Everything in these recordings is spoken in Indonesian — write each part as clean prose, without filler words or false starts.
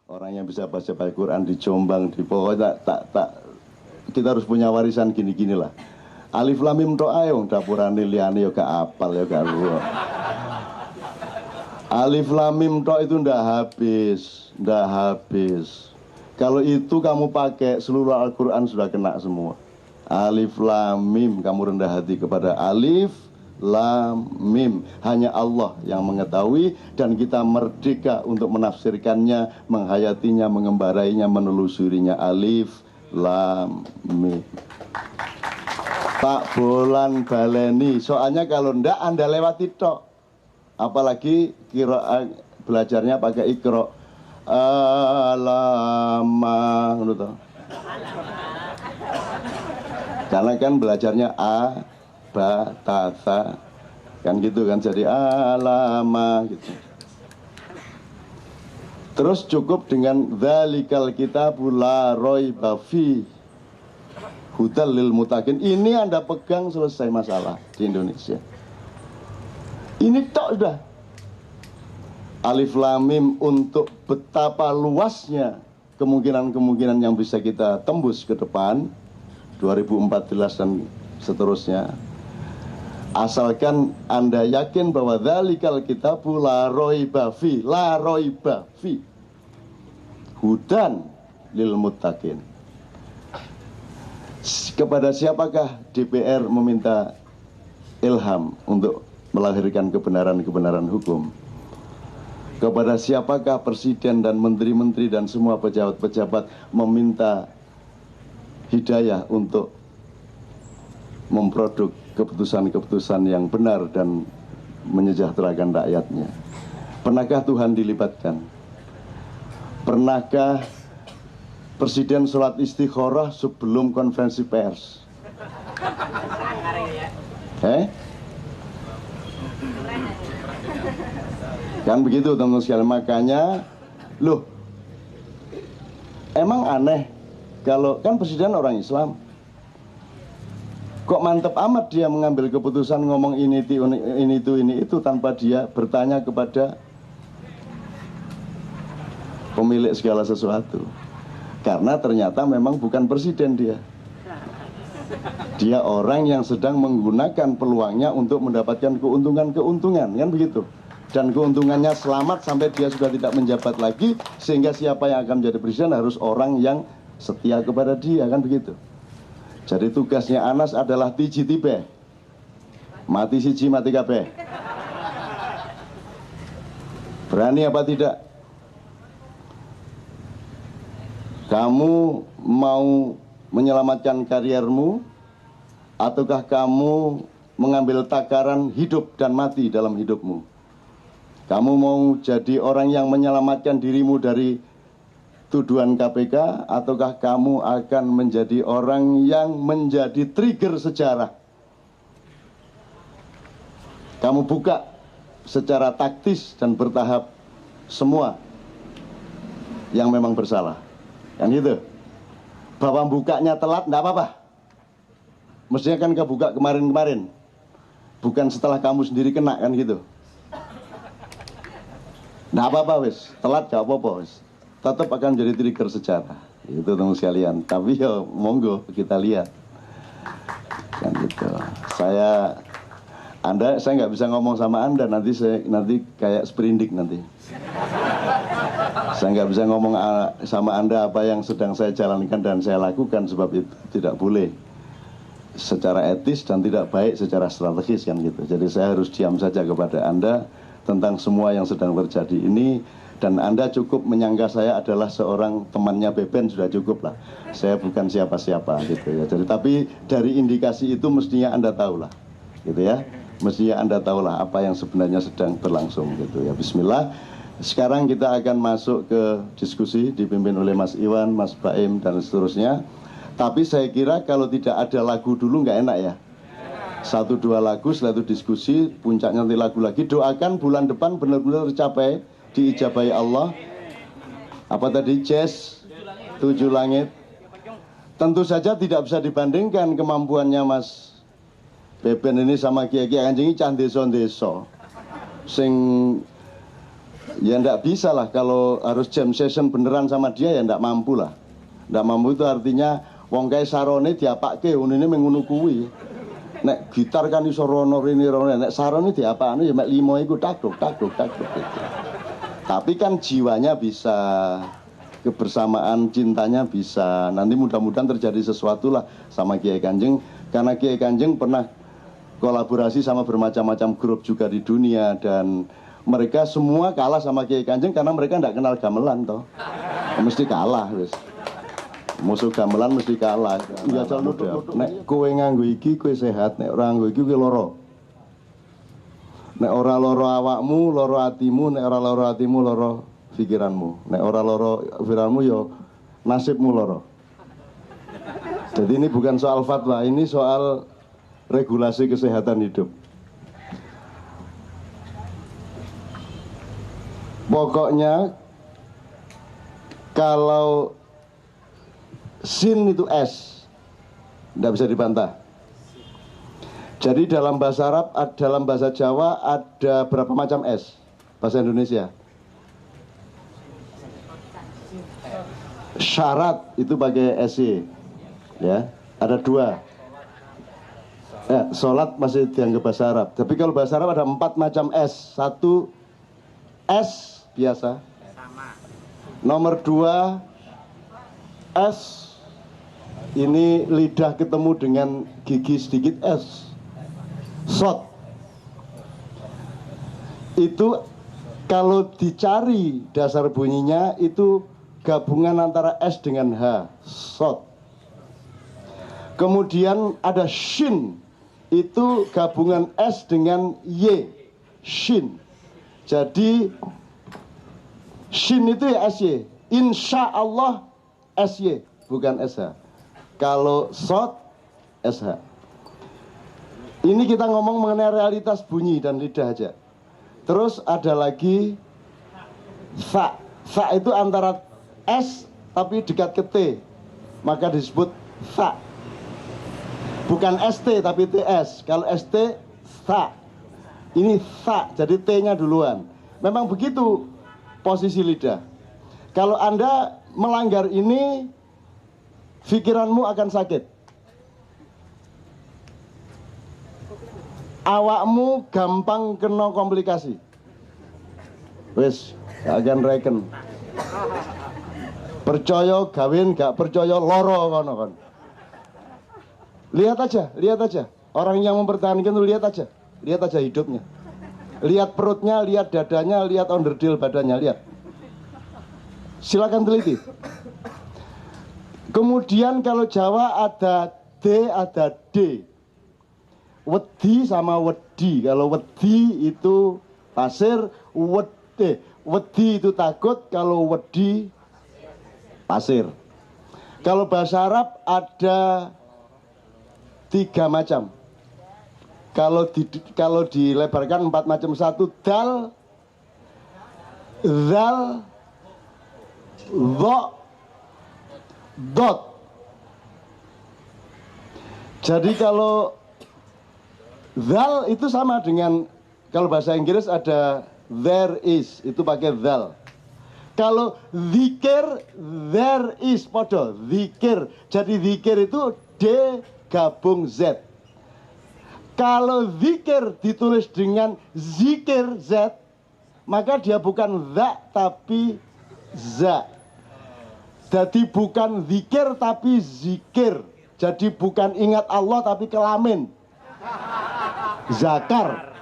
orang yang bisa baca Al-Quran di Jombang, di pokoknya kita harus punya warisan gini-gini lah. Alif lam mim tok ae wong dapurane liyane ya gak apal ya gak ru. Alif lam mim tok itu ndak habis. Kalau itu kamu pakai seluruh Al-Quran sudah kena semua. Alif lam mim, kamu rendah hati kepada alif lam mim. Hanya Allah yang mengetahui dan kita merdeka untuk menafsirkannya, menghayatinya, mengembarainya, menelusurinya. Alif lam mim. Pak Bolan baleni, soalnya kalau ndak Anda lewati tok. Apalagi belajarnya pakai ikro. Alama, karena kan belajarnya a, ba, ta, tha, kan gitu kan, jadi alama gitu. Terus cukup dengan dzalikal kitabul la raiba fi hudal lil muttaqin. Ini Anda pegang, selesai masalah di Indonesia. Ini tok sudah. Alif lam mim untuk betapa luasnya kemungkinan-kemungkinan yang bisa kita tembus ke depan 2014 dan seterusnya. Asalkan Anda yakin bahwa dzalikal kitabul la raiba fi hudan lil muttaqin. Kepada siapakah DPR meminta ilham untuk melahirkan kebenaran-kebenaran hukum? Kepada siapakah presiden dan menteri-menteri dan semua pejabat-pejabat meminta hidayah untuk memproduk keputusan-keputusan yang benar dan menyejahterakan rakyatnya? Pernahkah Tuhan dilibatkan? Pernahkah presiden sholat istikharah sebelum konferensi pers? Kan begitu teman-teman sekalian. Makanya loh, emang aneh kalau kan presiden orang Islam, kok mantep amat dia mengambil keputusan ngomong ini itu tanpa dia bertanya kepada pemilik segala sesuatu. Karena ternyata memang bukan presiden dia. Dia orang yang sedang menggunakan peluangnya untuk mendapatkan keuntungan, kan begitu. Dan keuntungannya selamat sampai dia sudah tidak menjabat lagi, sehingga siapa yang akan menjadi presiden harus orang yang setia kepada dia, kan begitu. Jadi tugasnya Anas adalah tiji tibe, mati siji mati kabeh. Berani apa tidak? Kamu mau menyelamatkan kariermu, ataukah kamu mengambil takaran hidup dan mati dalam hidupmu? Kamu mau jadi orang yang menyelamatkan dirimu dari tuduhan KPK, ataukah kamu akan menjadi orang yang menjadi trigger sejarah? Kamu buka secara taktis dan bertahap semua yang memang bersalah, kan gitu. Bahwa bukanya telat enggak apa-apa. Mestinya kan kebuka kemarin-kemarin, bukan setelah kamu sendiri kena, kan gitu. Nggak apa-apa wis, telat gak apa-apa wis, tetap akan jadi trigger sejarah. Itu teman sekalian. Tapi ya monggo kita lihat, kan gitu. Saya nggak bisa ngomong sama Anda, nanti kayak sprindik nanti. Saya nggak bisa ngomong sama Anda apa yang sedang saya jalankan dan saya lakukan, sebab itu tidak boleh secara etis dan tidak baik secara strategis, kan gitu. Jadi saya harus diam saja kepada Anda tentang semua yang sedang terjadi ini, dan Anda cukup menyangka saya adalah seorang temannya Beben, sudah cukup lah. Saya bukan siapa-siapa gitu ya. Jadi tapi dari indikasi itu mestinya Anda tahulah, gitu ya. Mestinya Anda tahulah apa yang sebenarnya sedang berlangsung gitu ya. Bismillah. Sekarang kita akan masuk ke diskusi dipimpin oleh Mas Iwan, Mas Baim dan seterusnya. Tapi saya kira kalau tidak ada lagu dulu nggak enak ya. 1-2 lagu, setelah itu diskusi, puncaknya nanti lagu lagi. Doakan bulan depan benar-benar tercapai, diijabahi Allah. Apa tadi? Jazz 7 langit. Tentu saja tidak bisa dibandingkan kemampuannya Mas Beben ini sama Kiai-Kiai Kanjeng cah desa-desa sing Ya ndak bisa lah, kalau harus jam session beneran sama dia ya ndak mampu lah. Ndak mampu itu artinya wong kae sarone diapake unine mengono kuwi. Nek gitar kan iso rono rene rono, nek sarone diapakne ya mek 5 iku takduk gitu. Tapi kan jiwanya bisa, kebersamaan cintanya bisa. Nanti mudah-mudahan terjadi sesuatu lah sama Kiai Kanjeng, karena Kiai Kanjeng pernah kolaborasi sama bermacam-macam grup juga di dunia, dan mereka semua kalah sama Kiai Kanjeng karena mereka tidak kenal gamelan toh. Mesti kalah wis. Musuh gamelan mesti kalah. Ya jalur nek kowe nganggo iki kowe sehat, nek ora nganggo iki kowe lara. Nek ora lara awakmu, lara atimu, nek ora lara atimu, lara pikiranmu. Nek ora lara pikiranmu ya nasibmu lara. Jadi ini bukan soal fatwa, ini soal regulasi kesehatan hidup. Pokoknya kalau sin itu S, tidak bisa dibantah. Jadi dalam bahasa Arab, dalam bahasa Jawa ada berapa macam S? Bahasa Indonesia syarat itu pakai SY, ya, ada 2. Sholat masih dianggap bahasa Arab. Tapi kalau bahasa Arab ada 4 macam S. 1 S biasa. Nomor 2 S ini lidah ketemu dengan gigi sedikit S. Shot. Itu kalau dicari dasar bunyinya itu gabungan antara S dengan H. Shot. Kemudian ada shin, itu gabungan S dengan Y. Shin. Jadi shin itu ya SY. Insya Allah SY, bukan SH. Kalau shot SH. Ini kita ngomong mengenai realitas bunyi dan lidah aja. Terus ada lagi fa. Fa itu antara S tapi dekat ke T, maka disebut fa. Bukan ST tapi TS. Kalau ST sa. Ini sa, jadi T-nya duluan. Memang begitu posisi lidah. Kalau Anda melanggar ini, pikiranmu akan sakit. Awakmu gampang kena komplikasi. Wes, akan reken. Percaya gawin, gak percaya loro kono kon. Lihat aja. Orang yang mempertahankan itu lihat aja hidupnya. Lihat perutnya, lihat dadanya, lihat onderdil badannya, lihat. Silakan teliti. Kemudian kalau Jawa ada D, ada D. Wedi sama wedi. Kalau wedi itu pasir, wedi itu takut, kalau wedi pasir. Kalau bahasa Arab ada 3 macam. Kalau dilebarkan 4 macam. 1 dal, zal, dha, dot. Jadi kalau zal itu sama dengan, kalau bahasa Inggris ada there is, itu pakai zal. Kalau zikir, there is, podo, zikir. Jadi zikir itu D gabung Z. Kalau zikir ditulis dengan zikir Z, maka dia bukan za tapi za. Jadi bukan zikir tapi zikir. Jadi bukan ingat Allah tapi kelamin. Zakar.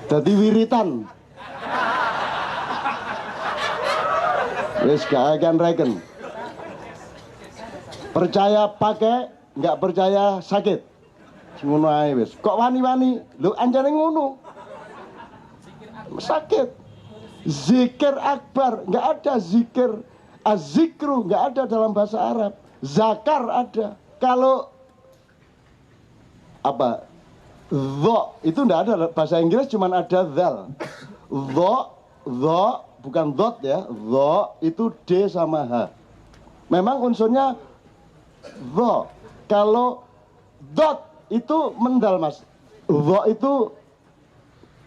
Jadi wiritan. Wis gak akan reken. Percaya pakai, nggak percaya sakit. Ngono ae wis. Kok wani-wani? Lho anjane ngono. Sakit. Zikir akbar, nggak ada zikir. Az-zikru nggak ada dalam bahasa Arab. Zakar ada. Kalau apa? Dho itu nggak ada bahasa Inggris, cuman ada zal. Dho bukan dot ya. Dho itu D sama H. Memang unsurnya dho. Kalau dot itu mendal mas. Dho itu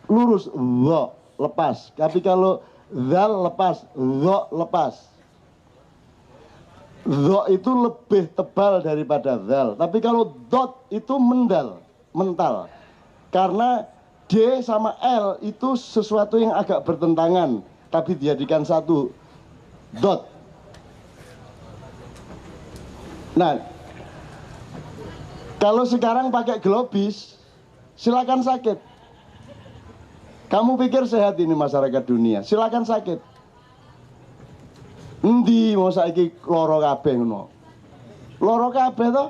lurus. Dho. lepas. Tapi kalau zal lepas, dho lepas. Dho itu lebih tebal daripada zal. Tapi kalau dot itu mental. Karena D sama L itu sesuatu yang agak bertentangan, tapi dijadikan satu, dot. Nah, kalau sekarang pakai globis, silakan sakit. Kamu pikir sehat ini masyarakat dunia? Silakan sakit. Endi mau saiki loro kabeh ngono. Loro kabeh toh?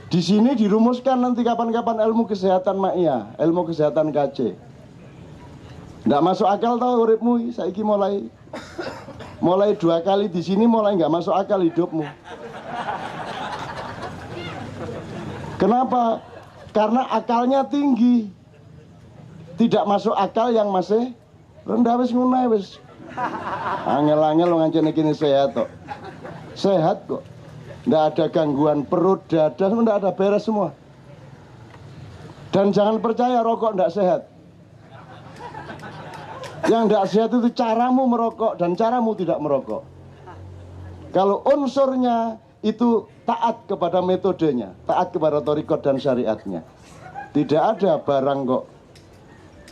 Di sini dirumuskan nanti kapan-kapan ilmu kesehatan Maia, ilmu kesehatan KC. Nggak masuk akal tau uripmu saiki mulai 2 kali di sini mulai nggak masuk akal hidupmu. Kenapa? Karena akalnya tinggi. Tidak masuk akal yang masih rendah wis ngono wis. Angel-angel ngancene kene sehat kok. Sehat kok. Nggak ada gangguan perut, dada, nggak ada, beres semua. Dan jangan percaya rokok nggak sehat. Yang nggak sehat itu caramu merokok dan caramu tidak merokok. Kalau unsurnya itu taat kepada metodenya, taat kepada thariqat dan syariatnya. Tidak ada barang kok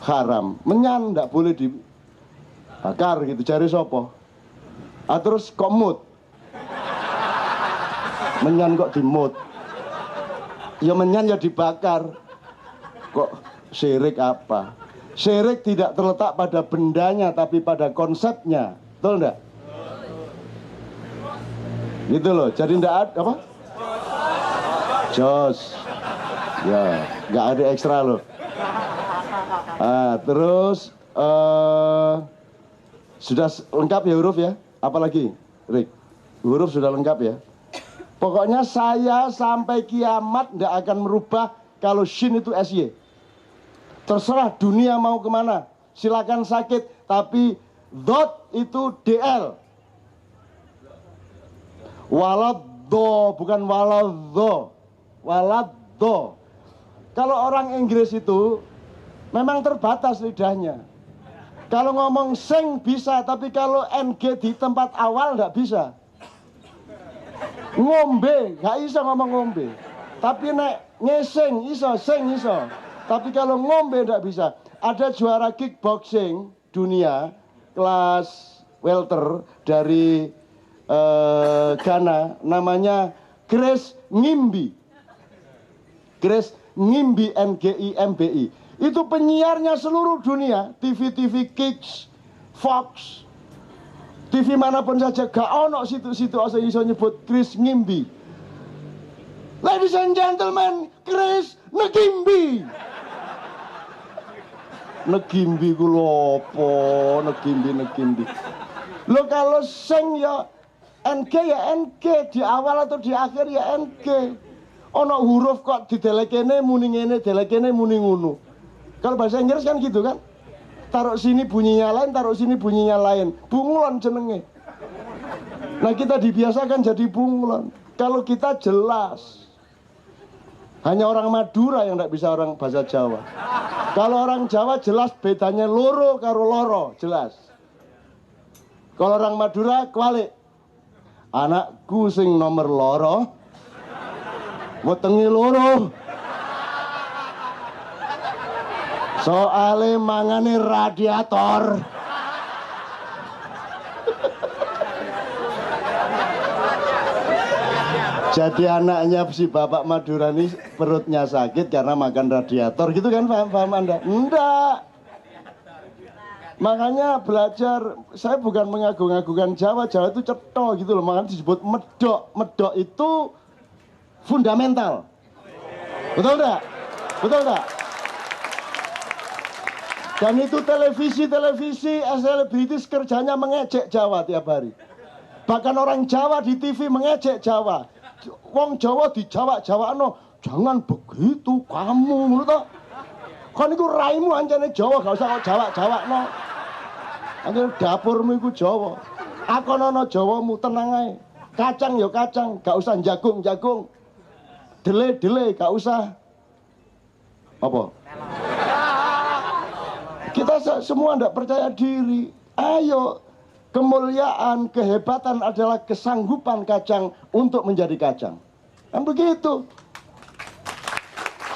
haram. Menyan nggak boleh dibakar gitu, cari sopo. Terus kok mut. Menyan kok dimut. Ya menyan ya dibakar. Kok syirik apa? Syirik tidak terletak pada bendanya tapi pada konsepnya. Betul enggak? Gitu loh. Jadi enggak ada apa? Jos. Ya, enggak ada ekstra loh. Terus sudah lengkap ya huruf ya? Apalagi, Rick? Huruf sudah lengkap ya? Pokoknya saya sampai kiamat tidak akan merubah kalau shin itu SY. Terserah dunia mau kemana, silakan sakit. Tapi dot itu DL. Waladdo, bukan waladdo. Waladdo. Kalau orang Inggris itu memang terbatas lidahnya. Kalau ngomong sing bisa, tapi kalau NG di tempat awal nggak bisa. Ngombe, gak iso ngomong ngombe. Tapi nek ngesing iso, sing iso. Tapi kalau ngombe ndak bisa. Ada juara kickboxing dunia kelas welter dari Ghana, namanya Grace Ngimbi. Grace Ngimbi, NGIMBI. Itu penyiarnya seluruh dunia, TV-TV Kicks, Fox, TV manapun saja, gak ono situ-situ asal iso nyebut Chris Ngimbi. Ladies and gentlemen, Chris Negimbi. Negimbi ku lopo, Negimbi. Lo kalau sing ya NG ya NG, di awal atau di akhir ya NG. Ono huruf kok didelekene muni ngene, delekene muni ngono. Kalau bahasa Inggris kan gitu kan? Taruh sini bunyinya lain, taruh sini bunyinya lain. Bunglon jenenge. Nah kita dibiasakan jadi bunglon. Kalau kita jelas. Hanya orang Madura yang tidak bisa orang bahasa Jawa. Kalau orang Jawa jelas bedanya loro karo loro, jelas. Kalau orang Madura kualik. Anakku sing nomor loro, wetenge loro. Soale mangane radiator. Jadi anaknya si bapak Madura ini perutnya sakit karena makan radiator gitu kan, paham Anda? Enggak. Makanya belajar, saya bukan mengagung-agungkan Jawa itu cetha gitu loh, makanya disebut medok. Medok itu fundamental. Betul enggak? Betul enggak? Dan itu televisi selebritis kerjanya mengejek Jawa tiap hari. Bahkan orang Jawa di TV mengejek Jawa. Wong Jawa di Jawa-Jawano, jangan begitu kamu, menurut toh. Kan itu raimu ancane Jawa, gak usah kok Jawa-Jawano. Ancane dapurmu iku Jawa. Akonono Jawamu, tenang ae. Kacang ya kacang, gak usah jagung-jagung. Dele-dele gak usah. Apa? Kita semua tidak percaya diri. Ayo, kemuliaan, kehebatan adalah kesanggupan kacang untuk menjadi kacang. Kan begitu.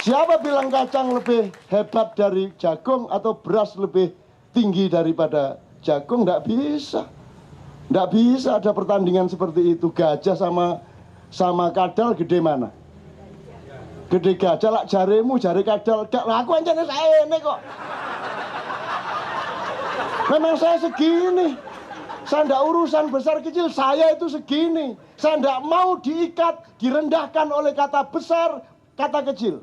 Siapa bilang kacang lebih hebat dari jagung atau beras lebih tinggi daripada jagung? Tidak bisa. Tidak bisa ada pertandingan seperti itu. Gajah sama kadal gede mana? Gede gajah lah jaremu, jari kadal. Lah aku aja saya ini kok. Memang saya segini. Saya tidak urusan besar kecil, saya itu segini. Saya tidak mau diikat, direndahkan oleh kata besar, kata kecil.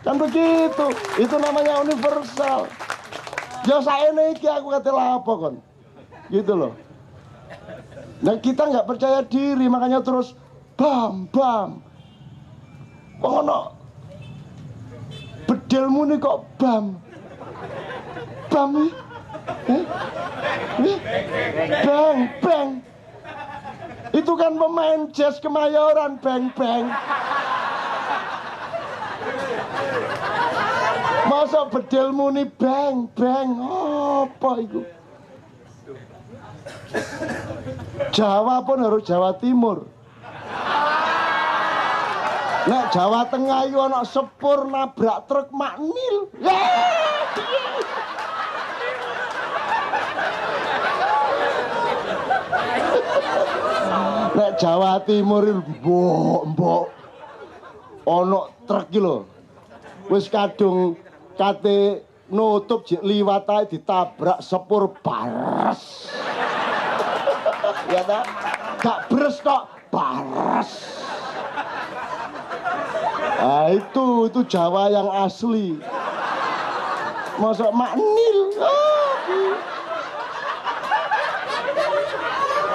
Kan begitu. Itu namanya universal. Ya saya ini aku kata apa kon. Gitu loh. Nah kita nggak percaya diri, makanya terus bam. Ono bedelmu nih kok bam nih. Bang. Itu kan pemain jazz Kemayoran, bang. Masa bedelmu nih bang. Apa itu? Jawa pun harus Jawa Timur. Nek Jawa Tengah itu anak sepur nabrak truk makmil. Nek Jawa Timur mbok ono truk iki lho. Wis kadung kate nutup jek liwat ae ditabrak sepur bares. Ya ta? Gak bres kok bares. Ah itu Jawa yang asli. Masuk maknil.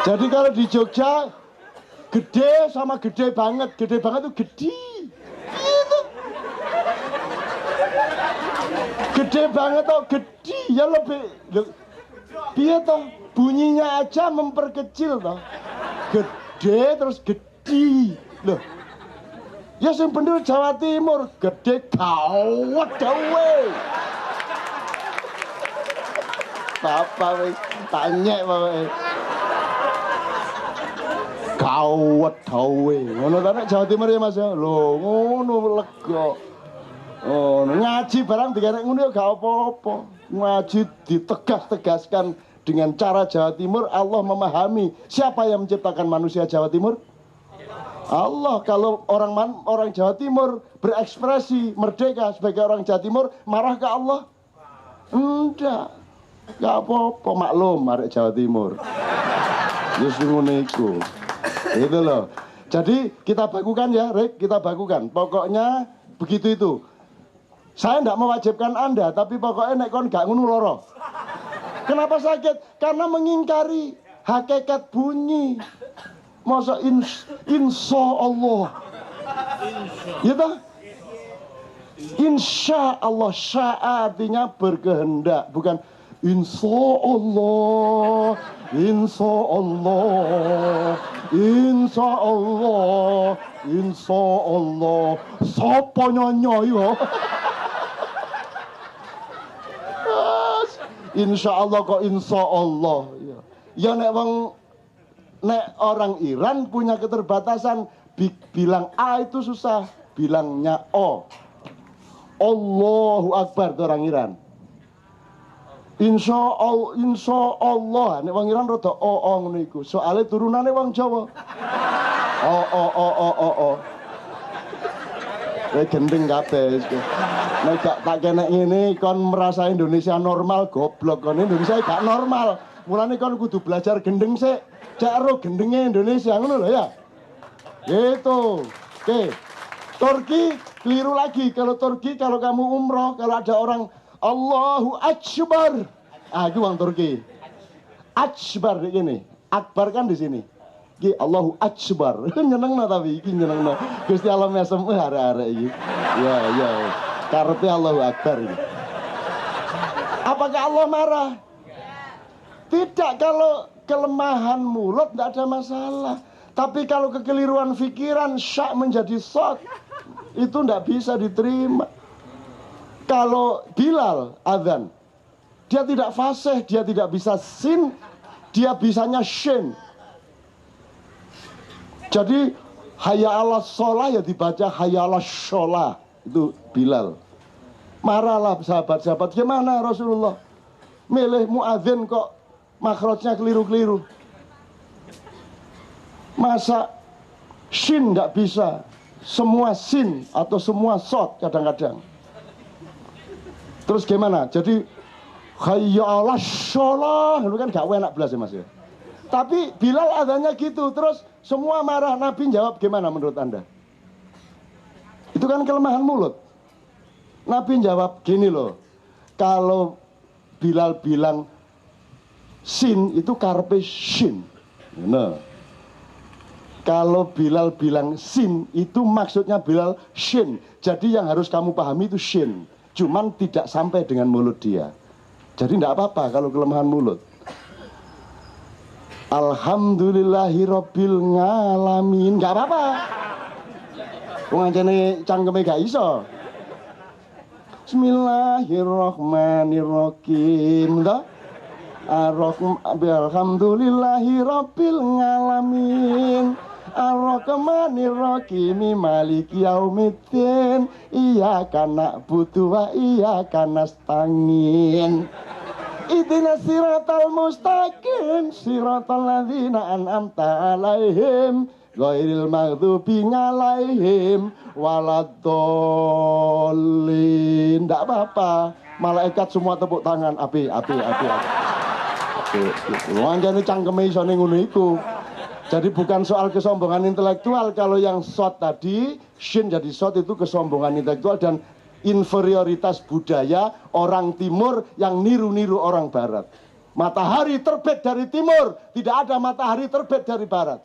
Jadi kalau di Jogja gede sama gede banget itu gede. Gitu. Gede banget atau gede ya lebih. Biar toh bunyinya aja memperkecil toh. Gede terus gede. Loh. Ya sing bener Jawa Timur gede gawat dawe. Papa wis tanya bae. Gawat dawe. Ngono ta nek Jawa Timur ya Mas ya. Lho ngono lega. Oh, ngaji barang digarek ngono ya gak apa-apa. Ngaji ditegas-tegaskan dengan cara Jawa Timur, Allah memahami siapa yang menciptakan manusia Jawa Timur? Allah. Kalau orang Jawa Timur berekspresi merdeka sebagai orang Jawa Timur, marah ke Allah? Enggak. Gak apa-apa, maklum arek Jawa Timur. Justru ngono iku. Itu loh. Jadi kita bakukan ya, Rek, kita bakukan. Pokoknya begitu itu. Saya tidak mewajibkan Anda, tapi pokoknya nek kon gak ngono loro. Kenapa sakit? Karena mengingkari hakikat bunyi. Masa insya Allah. Gitu? Insya Allah. Sya artinya berkehendak, bukan insya Allah. Insya Allah. Insya Allah. Insya Allah. Sopo nyonyo. Insya Allah kok insya Allah. Ya nek orang Iran punya keterbatasan, bilang A itu susah, bilangnya O. Allahu Akbar itu orang Iran. Insya Allah. Nek wong Iran rada o ngono iku. Soale turunane wong Jawa. O. Gendeng kabeh. Nek gak tak kenek ngene kon merasa Indonesia normal, goblok kon Indonesia gak normal. Mulane kon kudu belajar gendeng sik. Cak gendenge Indonesia ngono lho ya. Gitu. Oke. Turki keliru lagi. Kalau Turki kalau kamu umroh, kalau ada orang Allahu Akbar. Ah itu orang Turki. Akbar ini. Akbar kan di sini. Ki Allahu Akbar. Nyenengno tapi iki nyenengno. Gusti Allah mesem arek-arek iki. Ya. Karepe Allahu Akbar ini. Apakah Allah marah? Tidak, kalau kelemahan mulut tidak ada masalah. Tapi kalau kekeliruan pikiran syak menjadi shot, itu tidak bisa diterima. Kalau Bilal azan, Dia tidak fasih, dia tidak bisa sin, dia bisanya shin. Jadi hayya 'alas sholah ya dibaca hayya 'alas sholah. Itu Bilal. Marahlah sahabat-sahabat, gimana Rasulullah milih muadzin kok makhrajnya keliru-keliru. Masa shin nggak bisa, semua sin atau semua shot kadang-kadang. Terus gimana? Jadi hayya 'alas sholah, itu kan gak enak belas ya Mas ya. Tapi Bilal adanya gitu, terus semua marah. Nabi jawab gimana menurut Anda? Itu kan kelemahan mulut. Nabi jawab gini loh, kalau Bilal bilang sin itu karpe shin. Nah, kalau Bilal bilang sin itu maksudnya Bilal shin. Jadi yang harus kamu pahami itu shin. Cuman tidak sampai dengan mulut dia. Jadi tidak apa-apa kalau kelemahan mulut. Alhamdulillahirabbil ngalamin, nggak apa-apa. Wong anjene cangkeme gak iso. Bismillahirrahmanirrahim. Alhamdulillahirabbil ngalamin. Ar-Rahmanir-Rahim Maliki yaumiddin. Iyyaka na'budu wa iyyaka nasta'in. Ihdinas siratal mustaqim siratal ladzina an'amta 'alaihim ghairil maghdubi 'alaihim waladdallin. Enggak apa-apa. Malaikat semua tepuk tangan. Api. Wanjane cangkeme isone ngono iku. Jadi bukan soal kesombongan intelektual. Kalau yang short tadi, shin jadi short itu kesombongan intelektual dan inferioritas budaya orang timur yang niru-niru orang barat. Matahari terbit dari timur, tidak ada matahari terbit dari barat.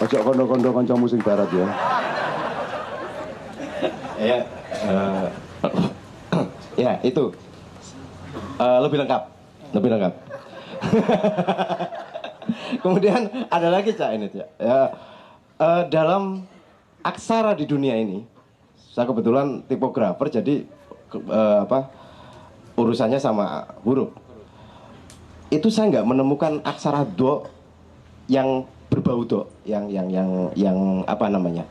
Ojo kondo-kondo kanca musing barat ya. Ya itu lebih lengkap. Kemudian ada lagi Cak ini Cak. Dalam aksara di dunia ini, saya kebetulan tipografer, jadi urusannya sama huruf. Itu saya nggak menemukan aksara do yang berbau do, yang apa namanya,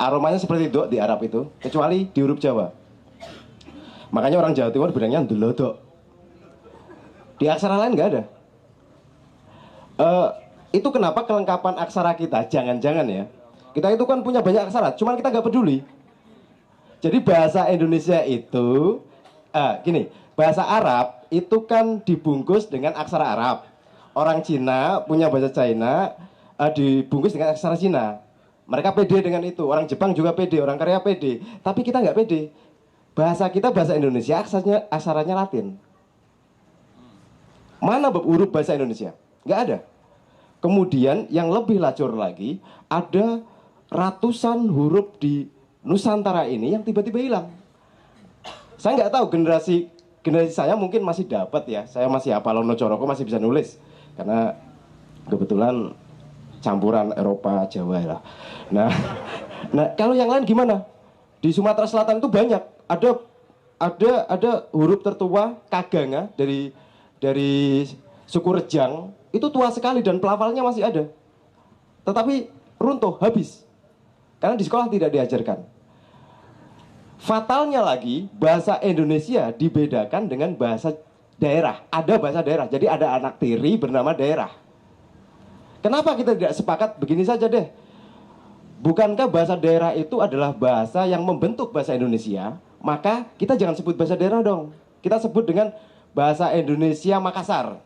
aromanya seperti do di Arab itu, kecuali di huruf Jawa. Makanya orang Jawa Timur bilangnya ndelodok. Di aksara lain nggak ada. Itu kenapa kelengkapan aksara kita, jangan-jangan ya, kita itu kan punya banyak aksara, cuman kita nggak peduli. Jadi bahasa Indonesia itu gini, bahasa Arab itu kan dibungkus dengan aksara Arab. Orang Cina punya bahasa China, dibungkus dengan aksara Cina. Mereka pede dengan itu. Orang Jepang juga pede, orang Korea pede. Tapi kita nggak pede. Bahasa kita, bahasa Indonesia, aksaranya Latin. Mana huruf bahasa Indonesia? Nggak ada. Kemudian yang lebih lacur lagi, ada ratusan huruf di Nusantara ini yang tiba-tiba hilang. Saya nggak tahu, generasi saya mungkin masih dapat ya. Saya masih hafal Lono Coroko, masih bisa nulis. Karena kebetulan campuran Eropa Jawa lah. Nah kalau yang lain gimana? Di Sumatera Selatan itu banyak. Ada huruf tertua Kaganga dari suku Rejang, itu tua sekali dan pelafalnya masih ada. Tetapi runtuh, habis. Karena di sekolah tidak diajarkan. Fatalnya lagi, bahasa Indonesia dibedakan dengan bahasa daerah. Ada bahasa daerah, jadi ada anak tiri bernama daerah. Kenapa kita tidak sepakat begini saja deh? Bukankah bahasa daerah itu adalah bahasa yang membentuk bahasa Indonesia? Maka kita jangan sebut bahasa daerah dong. Kita sebut dengan bahasa Indonesia Makassar,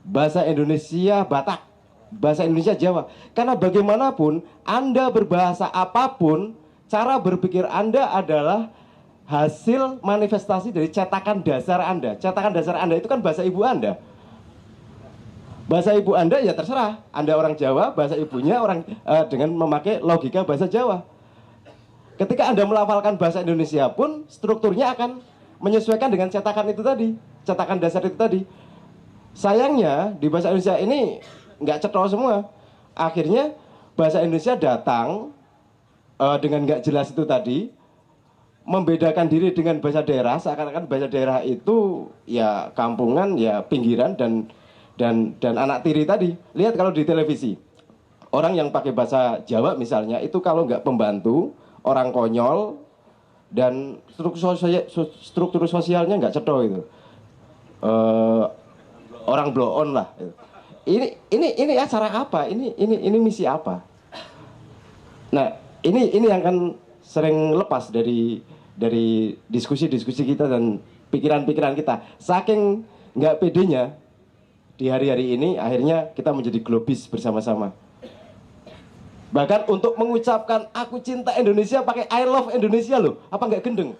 bahasa Indonesia Batak, bahasa Indonesia Jawa. Karena bagaimanapun Anda berbahasa apapun, cara berpikir Anda adalah hasil manifestasi dari cetakan dasar Anda. Cetakan dasar Anda itu kan bahasa ibu Anda. Bahasa ibu Anda ya terserah, Anda orang Jawa, bahasa ibunya orang dengan memakai logika bahasa Jawa. Ketika Anda melafalkan bahasa Indonesia pun, strukturnya akan menyesuaikan dengan cetakan itu tadi, cetakan dasar itu tadi. Sayangnya di bahasa Indonesia ini nggak cetha semua. Akhirnya bahasa Indonesia datang dengan nggak jelas itu tadi, membedakan diri dengan bahasa daerah, seakan-akan bahasa daerah itu ya kampungan, ya pinggiran, dan anak tiri tadi. Lihat kalau di televisi, orang yang pakai bahasa Jawa misalnya, itu kalau nggak pembantu, orang konyol, dan struktur sosialnya nggak cetho itu. Orang blow on lah. Ini acara apa? Ini misi apa? Nah, ini yang kan sering lepas dari diskusi-diskusi kita dan pikiran-pikiran kita. Saking nggak pedenya di hari-hari ini, akhirnya kita menjadi globis bersama-sama. Bahkan untuk mengucapkan aku cinta Indonesia pakai I love Indonesia loh. Apa nggak gendeng?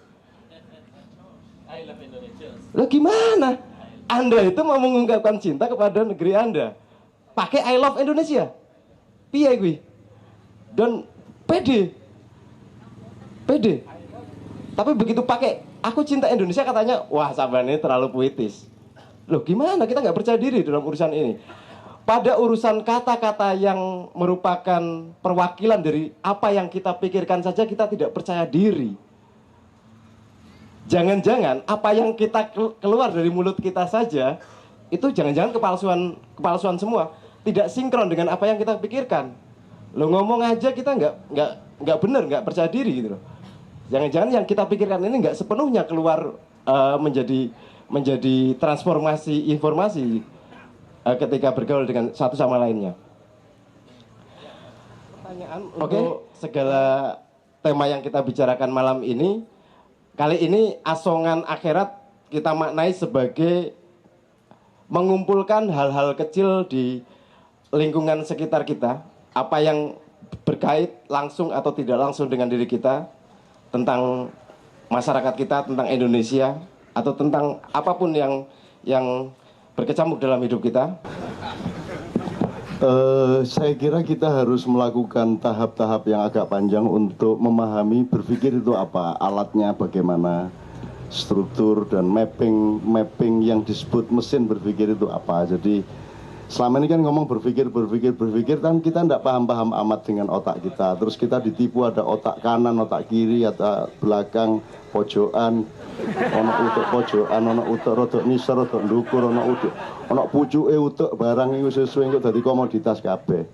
I love Indonesia. Loh gimana? Anda itu mau mengungkapkan cinta kepada negeri Anda pakai I love Indonesia. Piye gue? Dan pede. Tapi begitu pakai aku cinta Indonesia katanya, wah sampean ini terlalu puitis. Loh gimana? Kita nggak percaya diri dalam urusan ini. Pada urusan kata-kata yang merupakan perwakilan dari apa yang kita pikirkan saja kita tidak percaya diri. Jangan-jangan apa yang kita keluar dari mulut kita saja itu jangan-jangan kepalsuan semua, tidak sinkron dengan apa yang kita pikirkan. Lo ngomong aja kita nggak benar, nggak percaya diri gitu loh. Jangan-jangan yang kita pikirkan ini nggak sepenuhnya keluar menjadi transformasi informasi ketika bergaul dengan satu sama lainnya. Pertanyaan untuk segala tema yang kita bicarakan malam ini. Kali ini asongan akhirat kita maknai sebagai mengumpulkan hal-hal kecil di lingkungan sekitar kita, apa yang berkait langsung atau tidak langsung dengan diri kita, tentang masyarakat kita, tentang Indonesia, atau tentang apapun yang berkecamuk dalam hidup kita. Saya kira kita harus melakukan tahap-tahap yang agak panjang untuk memahami berpikir itu apa, alatnya bagaimana, struktur dan mapping yang disebut mesin berpikir itu apa. Jadi selama ini kan ngomong berpikir kan kita tidak paham amat dengan otak kita. Terus kita ditipu ada otak kanan, otak kiri, otak belakang, pojokan, ono utuk pojokan, ono utuk rodok ngisor, rodok ndukur, ono pucuke utuk barang itu sesuai untuk jadi komoditas kabeh.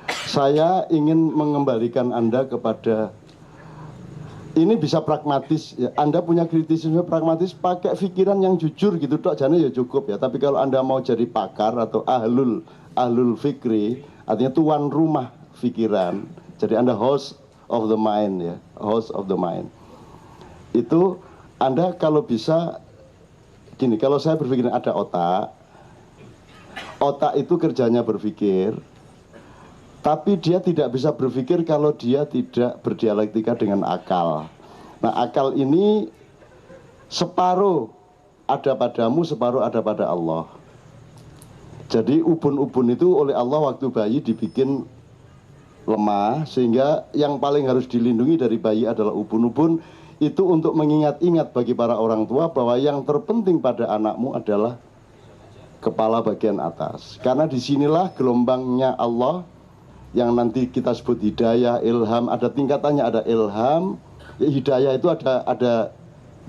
Saya ingin mengembalikan Anda kepada ini bisa pragmatis ya. Anda punya kritisisme pragmatis pakai pikiran yang jujur gitu tok jane ya cukup ya. Tapi kalau Anda mau jadi pakar atau ahlul fikri, artinya tuan rumah pikiran. Jadi Anda host of the mind ya, host of the mind. Itu Anda kalau bisa gini, kalau saya berpikir ada otak itu kerjanya berpikir, tapi dia tidak bisa berpikir kalau dia tidak berdialektika dengan akal. Nah, akal ini separuh ada padamu, separuh ada pada Allah. Jadi ubun-ubun itu oleh Allah waktu bayi dibikin lemah, sehingga yang paling harus dilindungi dari bayi adalah ubun-ubun. Itu untuk mengingat-ingat bagi para orang tua bahwa yang terpenting pada anakmu adalah kepala bagian atas. Karena disinilah gelombangnya Allah yang nanti kita sebut hidayah, ilham, ada tingkatannya, ada ilham, ya, hidayah itu ada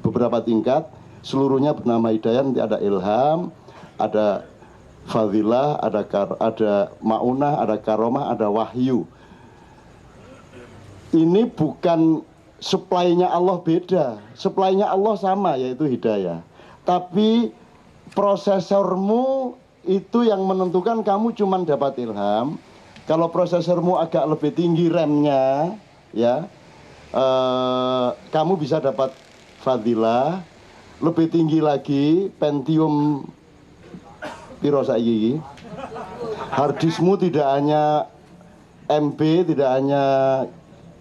beberapa tingkat, seluruhnya bernama hidayah, nanti ada ilham, ada fadilah, ada maunah, ada karomah, ada wahyu. Ini bukan supply-nya Allah beda, supply-nya Allah sama yaitu hidayah. Tapi prosesormu itu yang menentukan kamu cuma dapat ilham. Kalau prosesormu agak lebih tinggi RAM-nya, ya, kamu bisa dapat fadilah. Lebih tinggi lagi, Pentium piro saiki. Harddiskmu tidak hanya MB, tidak hanya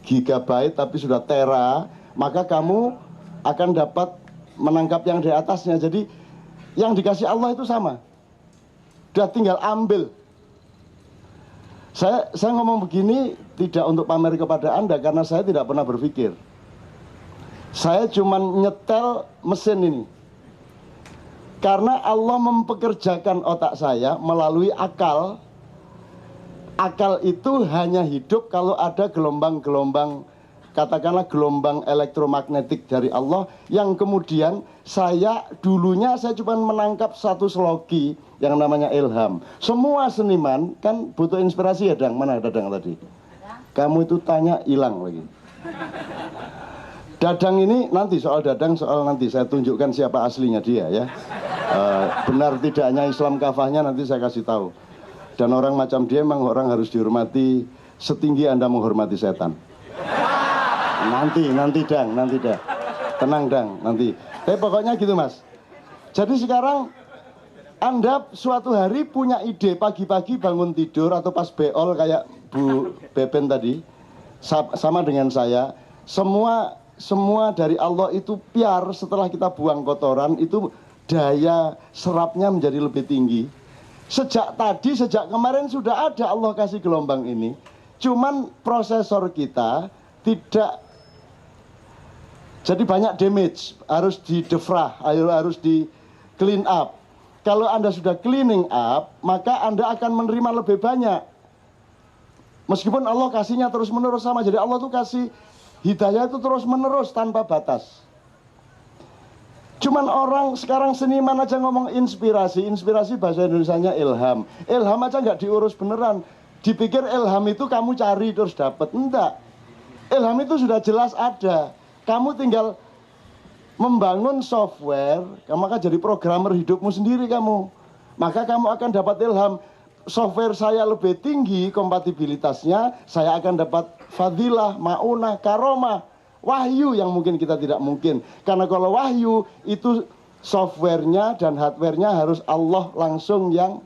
gigabyte, tapi sudah tera. Maka kamu akan dapat menangkap yang di atasnya. Jadi yang dikasih Allah itu sama. Udah tinggal ambil. Saya ngomong begini tidak untuk pamer kepada Anda karena saya tidak pernah berpikir. Saya cuma nyetel mesin ini. Karena Allah mempekerjakan otak saya melalui akal. Akal itu hanya hidup kalau ada gelombang-gelombang katakanlah gelombang elektromagnetik dari Allah, yang kemudian dulunya saya cuma menangkap satu slogi yang namanya ilham. Semua seniman kan butuh inspirasi ya, Dang. Mana Dadang tadi? Kamu itu tanya hilang lagi. Dadang ini nanti soal nanti saya tunjukkan siapa aslinya dia ya. Benar tidaknya Islam kafahnya nanti saya kasih tahu. Dan orang macam dia memang orang harus dihormati setinggi Anda menghormati setan. Nanti Dang. Tenang Dang, nanti. Tapi pokoknya gitu Mas. Jadi sekarang Anda suatu hari punya ide pagi-pagi bangun tidur atau pas beol kayak Bu Beben tadi, sama dengan saya, semua dari Allah itu piar. Setelah kita buang kotoran itu daya serapnya menjadi lebih tinggi. Sejak kemarin sudah ada Allah kasih gelombang ini. Cuman prosesor kita tidak, jadi banyak damage, harus di-defrag, harus di clean up. Kalau Anda sudah cleaning up, maka Anda akan menerima lebih banyak. Meskipun Allah kasihnya terus menerus sama, jadi Allah tuh kasih hidayah itu terus menerus tanpa batas. Cuman orang sekarang seniman aja ngomong inspirasi bahasa Indonesianya ilham. Ilham aja nggak diurus beneran. Dipikir ilham itu kamu cari terus dapat. Enggak. Ilham itu sudah jelas ada. Kamu tinggal membangun software, kamu akan jadi programmer hidupmu sendiri kamu. Maka kamu akan dapat ilham. Software saya lebih tinggi kompatibilitasnya, saya akan dapat fadilah, maunah, karomah, wahyu yang mungkin kita tidak mungkin. Karena kalau wahyu itu softwarenya dan hardwarenya harus Allah langsung yang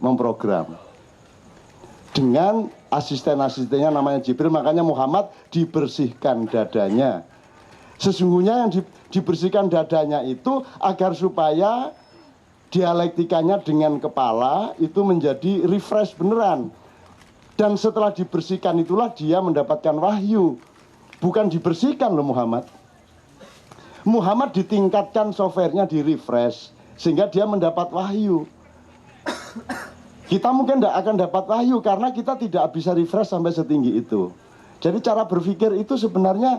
memprogram. Dengan asisten-asistennya namanya Jibril, makanya Muhammad dibersihkan dadanya. Sesungguhnya yang dibersihkan dadanya itu agar supaya dialektikanya dengan kepala itu menjadi refresh beneran. Dan setelah dibersihkan itulah dia mendapatkan wahyu. Bukan dibersihkan loh Muhammad. Muhammad ditingkatkan softwarenya, di refresh sehingga dia mendapat wahyu. Kita mungkin tidak akan dapat wahyu karena kita tidak bisa refresh sampai setinggi itu. Jadi cara berpikir itu sebenarnya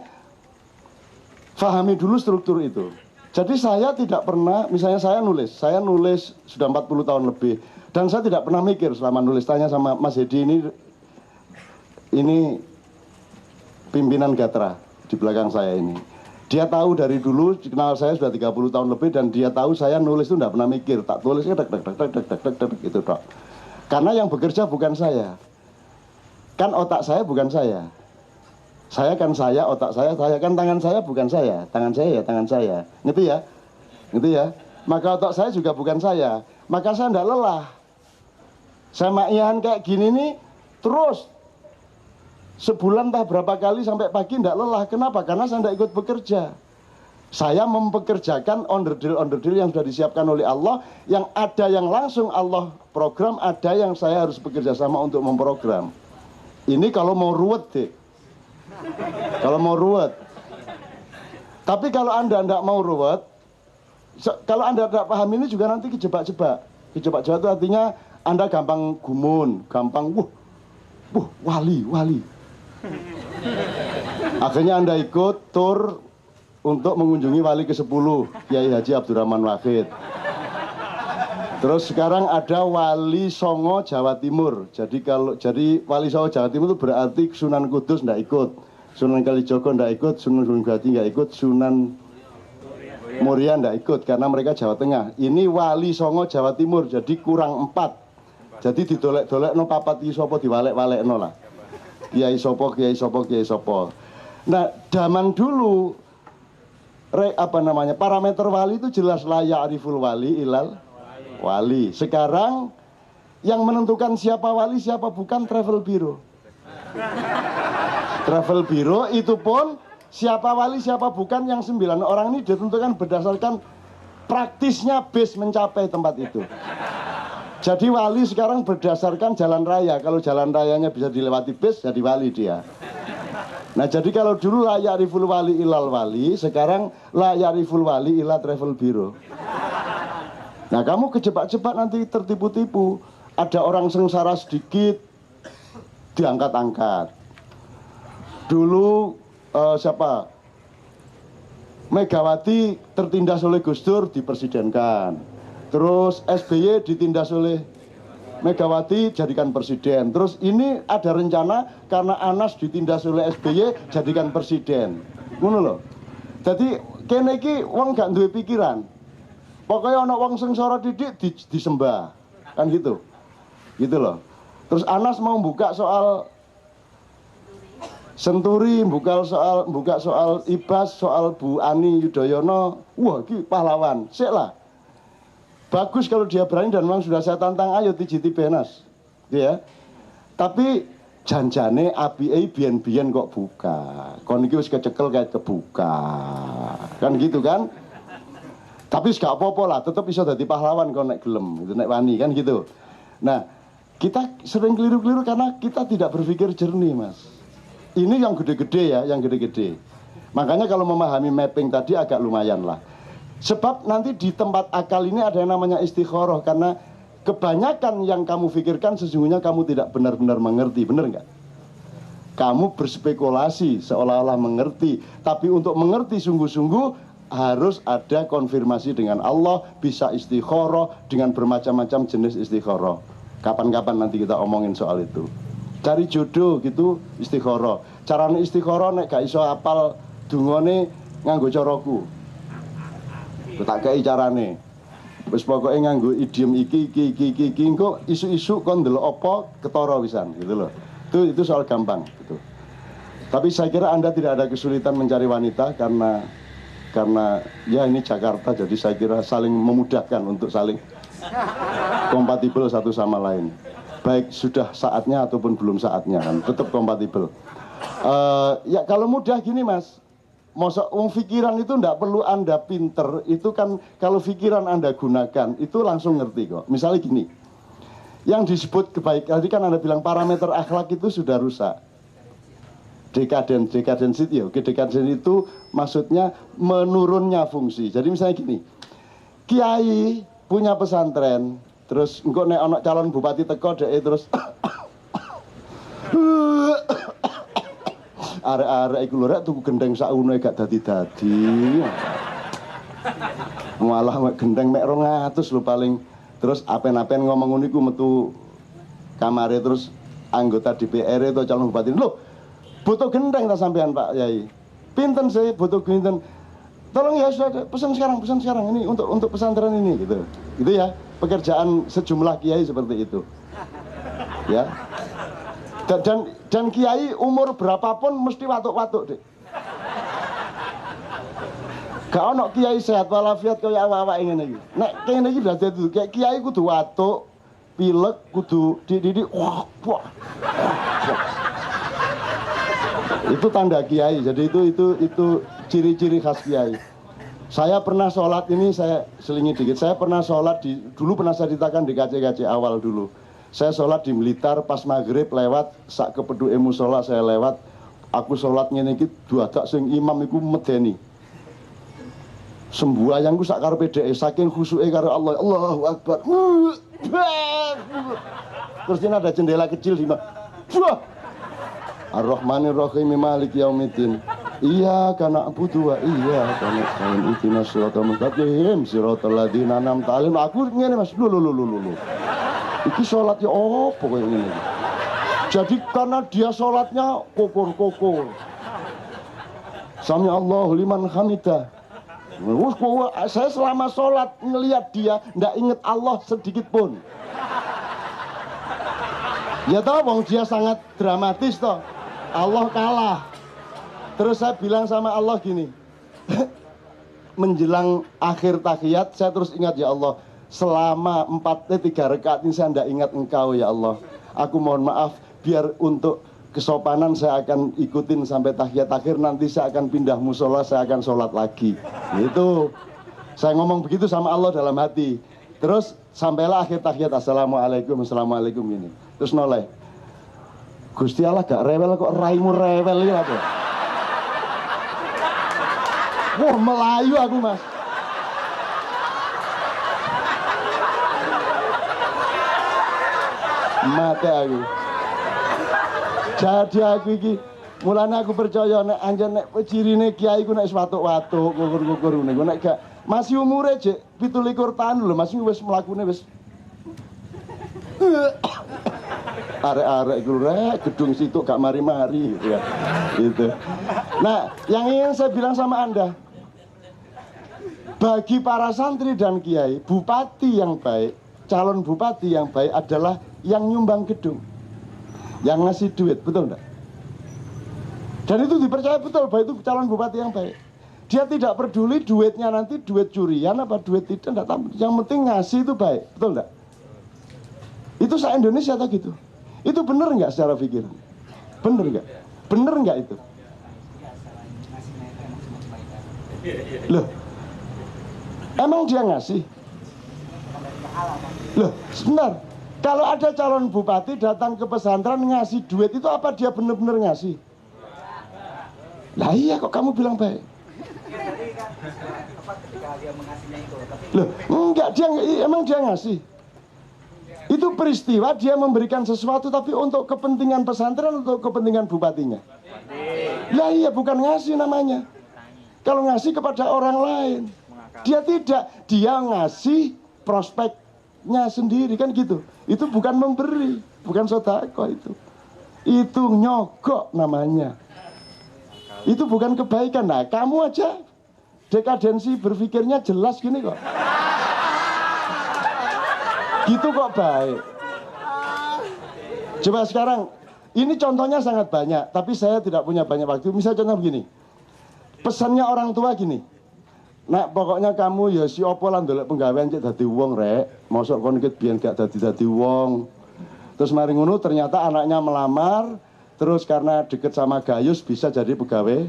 fahami dulu struktur itu. Jadi saya tidak pernah, misalnya saya nulis sudah 40 tahun lebih, dan saya tidak pernah mikir selama nulis. Tanya sama Mas Hedi, ini pimpinan Gatra di belakang saya ini. Dia tahu dari dulu, kenal saya sudah 30 tahun lebih, dan dia tahu saya nulis itu tidak pernah mikir, tak tulisnya gitu tok. Karena yang bekerja bukan saya. Kan otak saya bukan saya. Saya kan saya, otak saya kan tangan saya bukan saya. Tangan saya ya tangan saya. Ngerti ya? Ngerti ya? Maka otak saya juga bukan saya. Maka saya tidak lelah. Saya makian kayak gini nih terus. Sebulan entah berapa kali sampai pagi tidak lelah. Kenapa? Karena saya tidak ikut bekerja. Saya mempekerjakan onderdil yang sudah disiapkan oleh Allah. Yang ada yang langsung Allah program, ada yang saya harus bekerja sama untuk memprogram. Ini kalau mau ruwet deh. Kalau mau ruwet. Tapi kalau Anda tidak mau ruwet, kalau Anda tidak paham ini juga nanti kejebak-jebak. Kejebak-jebak itu artinya Anda gampang gumun, gampang wali. Akhirnya Anda ikut tur untuk mengunjungi wali ke-10, Kiai Haji Abdurrahman Wahid. Terus sekarang ada Wali Songo Jawa Timur. Jadi Wali Songo Jawa Timur itu berarti Sunan Kudus tidak ikut, Sunan Kalijogo tidak ikut, Sunan Gunung Jati tidak ikut, Sunan Muria tidak ikut karena mereka Jawa Tengah. Ini Wali Songo Jawa Timur, jadi kurang 4. Jadi didolek-dolek no papat sopo diwalek-walek no lah. Kiai sopo. Nah zaman dulu parameter wali itu jelas layak ariful wali ilal wali. Sekarang yang menentukan siapa wali siapa bukan travel bureau. Travel bureau itu pun siapa wali siapa bukan yang 9 orang ini ditentukan berdasarkan praktisnya base mencapai tempat itu. Jadi wali sekarang berdasarkan jalan raya. Kalau jalan rayanya bisa dilewati base jadi wali dia. Nah jadi kalau dulu la ya'riful wali ilal wali, sekarang la ya'riful wali ila travel bureau. Nah kamu kejebak-jebak nanti tertipu-tipu. Ada orang sengsara sedikit diangkat-angkat. Dulu siapa? Megawati tertindas oleh Gus Dur dipresidenkan. Terus SBY ditindas oleh Megawati jadikan presiden. Terus ini ada rencana karena Anas ditindas oleh SBY jadikan presiden. Ngono lho. Jadi kene iki wong gak duwe pikiran. Pokoknya ana wong sengsara didik disembah. Kan gitu. Gitu loh. Terus Anas mau buka soal Senturi, buka soal Ibas, soal Bu Ani Yudhoyono. Wah, iki pahlawan. Sik lah. Bagus kalau dia berani dan memang sudah saya tantang, ayo tijiti benas. Ya. Tapi janjane API biyen-biyen kok buka. Kon iki wis kecekel kayak kebuka. Kan gitu kan? Tapi gak apa-apa lah, tetep bisa dadi pahlawan kon nek gelem, nek wani kan gitu. Nah, kita sering keliru-keliru karena kita tidak berpikir jernih, Mas. Ini yang gede-gede ya, yang gede-gede. Makanya kalau memahami mapping tadi agak lumayan lah. Sebab nanti di tempat akal ini ada yang namanya istikharah, karena kebanyakan yang kamu pikirkan sesungguhnya kamu tidak benar-benar mengerti, benar nggak? Kamu berspekulasi seolah-olah mengerti, tapi untuk mengerti sungguh-sungguh harus ada konfirmasi dengan Allah, bisa istikharah dengan bermacam-macam jenis istikharah. Kapan-kapan nanti kita omongin soal itu. Cari jodoh gitu istikharah. Carane istikharah nek gak iso apal dungane nganggo caraku. Tak kei carane. Wis pokoke nganggo idiom iki engko isu-isu kon ndelok apa ketara pisan gitu loh. Itu soal gampang gitu. Tapi saya kira Anda tidak ada kesulitan mencari wanita karena ya ini Jakarta, jadi saya kira saling memudahkan untuk saling kompatibel satu sama lain. Baik sudah saatnya ataupun belum saatnya kan, tetap kompatibel. Ya kalau mudah gini Mas, masa pikiran itu ndak perlu Anda pinter, itu kan kalau pikiran Anda gunakan itu langsung ngerti kok. Misalnya gini, yang disebut kebaikan, tadi kan Anda bilang parameter akhlak itu sudah rusak. Dekadensi ya, dekadensi itu maksudnya menurunnya fungsi. Jadi misalnya gini, kiai punya pesantren, terus engko nek ana calon bupati teko dhek terus arek-arek iku lho rek tuku gendeng sakune gak dadi-dadi. Malah gendeng mek 200 lho paling. Terus apen-apen ngomong ngono iku metu kamare terus anggota DPR itu calon bupati. Loh, butuh gendeng tak sampean Pak Yai. Pinten sih butuh gendeng. Tolong ya sudah pesan sekarang ini untuk pesantren ini gitu. Gitu ya. Pekerjaan sejumlah kiai seperti itu. Ya. Dan kiai umur berapapun mesti watuk-watuk, Dik. Gak ono kiai sehat walafiat kaya awak-awak ngene iki. Nek kene iki berarti itu kayak kiai kudu watuk, pilek kudu dididik wah. Itu tanda kiai. Jadi itu ciri-ciri khas kiai. Saya pernah sholat ini, saya selingi dikit. Saya pernah sholat dulu pernah saya ceritakan di KC awal dulu. Saya sholat di Blitar pas maghrib lewat sak kepeduke musola saya lewat. Aku sholat ngene iki duadak sing imam iku medeni. Sembuayangku sak karepe dhek saking khusyuke karo Allah. Allahu Akbar. Terus ini ada jendela kecil di Ar-Rahmanir Rahim Maliki Yaumiddin. Iya karena abudu wa iya karena kain ikhtinas siratal mustaqim siratal ladzina an'amta alaihim. Aku ngene Mas, lho. Iki sholat ya opo koyo ngene. Jadi karena dia sholatnya kokor. Sami Allahu liman hamidah. Saya selama sholat ngelihat dia ndak inget Allah sedikit pun. Ya toh wong dia sangat dramatis toh. Allah kalah. Terus saya bilang sama Allah gini. Menjelang akhir tahiyat saya terus ingat ya Allah, selama 3 rakaat ini saya tidak ingat Engkau ya Allah. Aku mohon maaf, biar untuk kesopanan saya akan ikutin sampai tahiyat akhir, nanti saya akan pindah musola, saya akan sholat lagi. Gitu. Saya ngomong begitu sama Allah dalam hati. Terus sampailah akhir tahiyat, assalamualaikum ini. Terus noleh. Gusti Allah gak rewel kok raimu rewel ya apa? Wah Melayu aku Mas. Mati aku. Jadi aku iki Mulane aku percaya nek anjen nek cirine kiai ku nek watuk-watuk, ngukur-ngukur ngene. Nek gak masih umure jek 17 tahun lho, masih wis mlakune wis arek-arek iku rek gedung situ gak mari-mari gitu ya. Gitu. Nah, yang ingin saya bilang sama Anda, bagi para santri dan kiai, bupati yang baik, calon bupati yang baik adalah yang nyumbang gedung, yang ngasih duit, betul enggak? Dan itu dipercaya betul bahwa itu calon bupati yang baik. Dia tidak peduli duitnya nanti duit curian apa duit tidak, enggak tahu. Yang penting ngasih itu baik, betul enggak? Itu se-Indonesia atau gitu? Itu benar enggak secara pikiran? Benar enggak? Benar enggak itu? Loh, emang dia ngasih? Loh, sebentar. Kalau ada calon bupati datang ke pesantren ngasih duit, itu apa dia benar-benar ngasih? Lah iya, kok kamu bilang baik? Loh, enggak, emang dia ngasih. Itu peristiwa dia memberikan sesuatu tapi untuk kepentingan pesantren, untuk kepentingan bupatinya. Lah iya, bukan ngasih namanya. Kalau ngasih kepada orang lain, dia tidak, dia ngasih prospeknya sendiri, kan gitu. Itu bukan memberi, bukan sedekah itu. Itu nyogok namanya. Itu bukan kebaikan. Nah, kamu aja dekadensi berpikirnya jelas gini kok. Gitu kok baik. Coba sekarang, ini contohnya sangat banyak, tapi saya tidak punya banyak waktu. Misalnya contoh begini. Pesannya orang tua gini. Nak, pokoknya kamu ya si opo lah ndolek penggawean cek dadi wong rek. Mosok kon iki biyen gak dadi wong. Terus mari ngono ternyata anaknya melamar, terus karena deket sama Gayus bisa jadi pegawai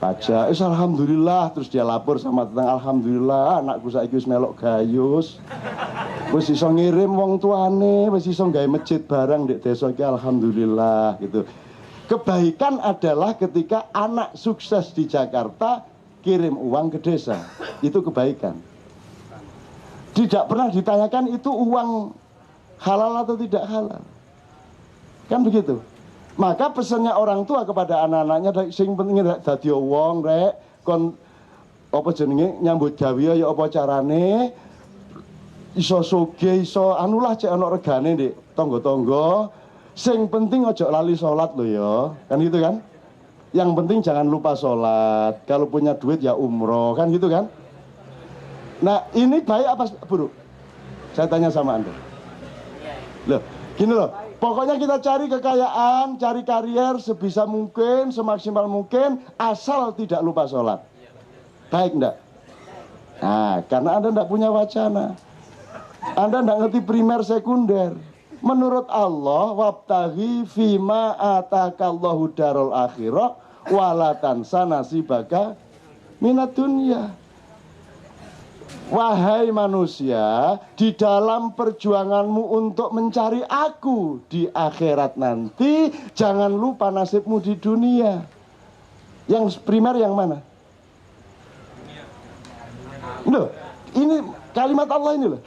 pajak. Alhamdulillah, terus dia lapor sama tentang alhamdulillah anakku saiki wis melok Gayus. Wis iso ngirim wong tuane, wis iso gawe masjid barang di desa iki alhamdulillah gitu. Kebaikan adalah ketika anak sukses di Jakarta kirim uang ke desa. Itu kebaikan. Tidak pernah ditanyakan itu uang halal atau tidak halal. Kan begitu. Maka pesannya orang tua kepada anak-anaknya sing penting dadi wong rek kon apa jenenge nyambut gawe ya apa carane iso sugih iso anulah cek ana regane Dik tangga-tangga. Sing penting ojo lali sholat lo ya, kan gitu kan? Yang penting jangan lupa sholat. Kalau punya duit ya umroh, kan gitu kan? Nah ini baik apa buruk? Saya tanya sama Anda. Loh, gini loh. Pokoknya kita cari kekayaan, cari karier sebisa mungkin, semaksimal mungkin, asal tidak lupa sholat. Baik enggak? Nah, karena Anda enggak punya wacana. Anda enggak ngerti primer sekunder. Menurut Allah, wabtaghi fima atakallahu darul akhirah wala tansa nasibaka minad dunya. Wahai manusia, di dalam perjuanganmu untuk mencari aku di akhirat nanti, jangan lupa nasibmu di dunia. Yang primer yang mana? Loh, ini kalimat Allah ini loh.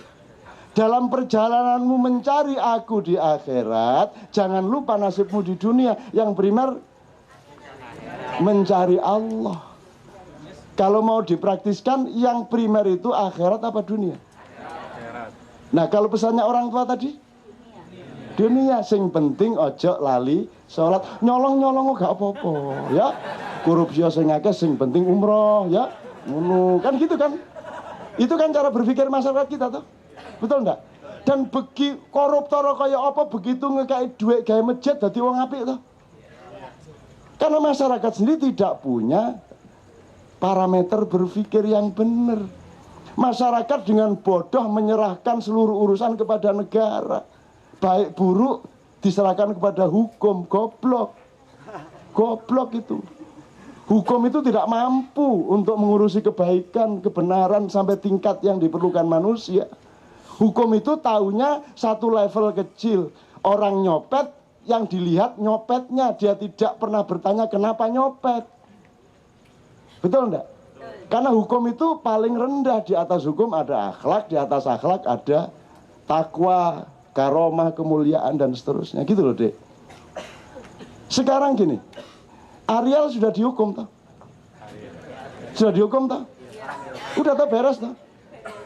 Dalam perjalananmu mencari aku di akhirat, jangan lupa nasibmu di dunia. Yang primer mencari Allah. Kalau mau dipraktiskan, yang primer itu akhirat apa dunia? Nah, kalau pesannya orang tua tadi, dunia. Sing penting ojo lali sholat. Nyolong-nyolong gak apa-apa, ya. Korupsi sing akeh, sing penting umroh, ya. Kan gitu kan? Itu kan cara berpikir masyarakat kita tuh. Betul enggak? Dan bagi koruptor kayak apa begitu ngekai duit gawe masjid dadi wong apik tuh. Karena masyarakat sendiri tidak punya parameter berpikir yang benar. Masyarakat dengan bodoh menyerahkan seluruh urusan kepada negara. Baik buruk diserahkan kepada hukum. Goblok. Goblok itu. Hukum itu tidak mampu untuk mengurusi kebaikan, kebenaran sampai tingkat yang diperlukan manusia. Hukum itu taunya satu level kecil. Orang nyopet, yang dilihat nyopetnya. Dia tidak pernah bertanya kenapa nyopet. Betul enggak? Karena hukum itu paling rendah. Di atas hukum ada akhlak, di atas akhlak ada takwa, karomah, kemuliaan, dan seterusnya. Gitu loh, Dek. Sekarang gini, Ariel sudah dihukum toh? Sudah dihukum toh? Udah toh, beres toh?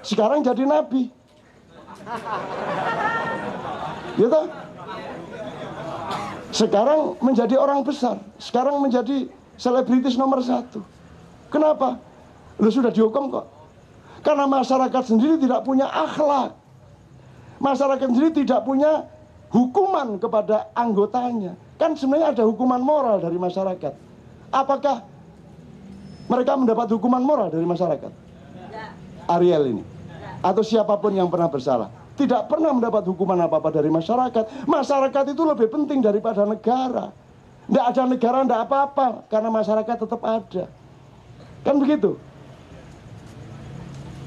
Sekarang jadi nabi. Gitu. Sekarang menjadi orang besar. Sekarang menjadi selebritis nomor 1. Kenapa? Lu sudah dihukum kok. Karena masyarakat sendiri tidak punya akhlak. Masyarakat sendiri tidak punya hukuman kepada anggotanya. Kan sebenarnya ada hukuman moral dari masyarakat. Apakah mereka mendapat hukuman moral dari masyarakat? Ariel ini atau siapapun yang pernah bersalah tidak pernah mendapat hukuman apa-apa dari masyarakat. Masyarakat itu lebih penting daripada negara. Tidak ada negara, tidak apa-apa, karena masyarakat tetap ada. Kan begitu.